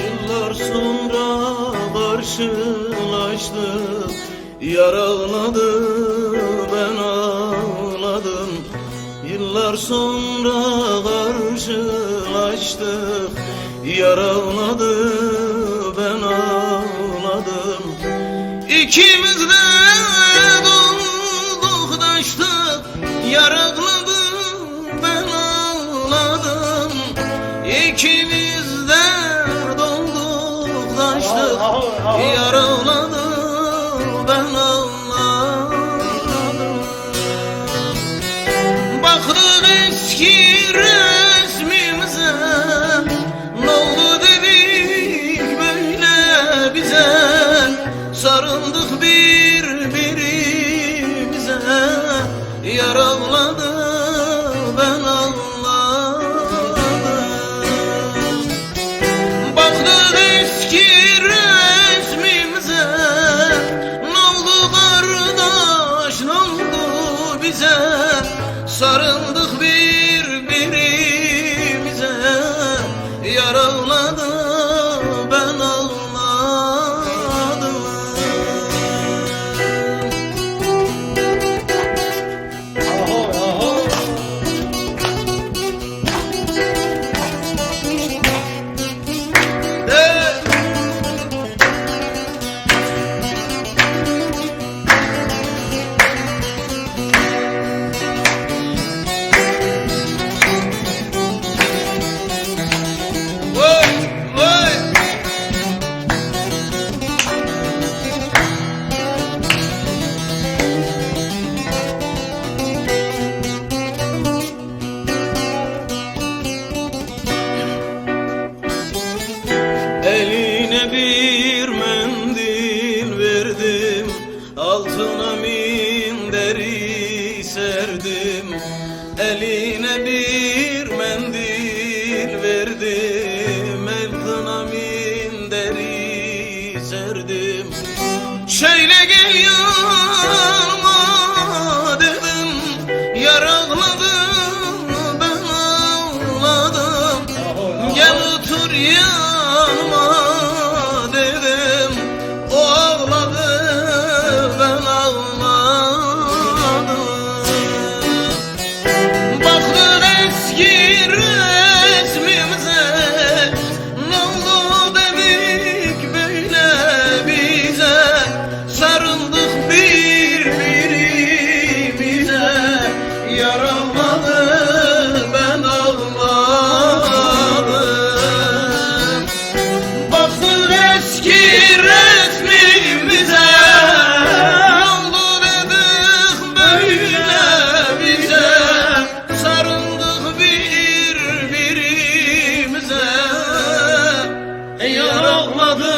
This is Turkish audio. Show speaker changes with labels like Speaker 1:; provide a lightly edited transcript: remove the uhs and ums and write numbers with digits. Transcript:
Speaker 1: Yıllar sonra karşılaştık, yaraladı ben ağladım. Yıllar sonra karşılaştık, yaraladı ben ağladım. İkimiz de dolduk taştık, yaraladı ben ağladım. İkimiz de dolduk taştık, yaraladı ben ağladım. Baktık eski resmimize, ne oldu dedik böyle bize. Sarıldık birbirimize, yaraladı ben ağladım. Baktık eski resmimize, ne oldu kardeş, ne oldu bize. Sarıldık birbirimize, yaraladı ben ağladım. Eline bir mendil verdim, altına minderi serdim. Eline bir mendil verdim, altına minderi serdim. Şöyle gel yanıma dedim, yaraladım ben ağladım. Gel otur yanıma dedim, o ağladı ben ağladım. Baktık eski resmimize, ne oldu dedik böyle bize. Sarıldık birbirimize, yaraladı ben ağladım. Baktık eski resmimize, ne oldu dedik böyle bize. Sarıldık birbirimize, yaraladı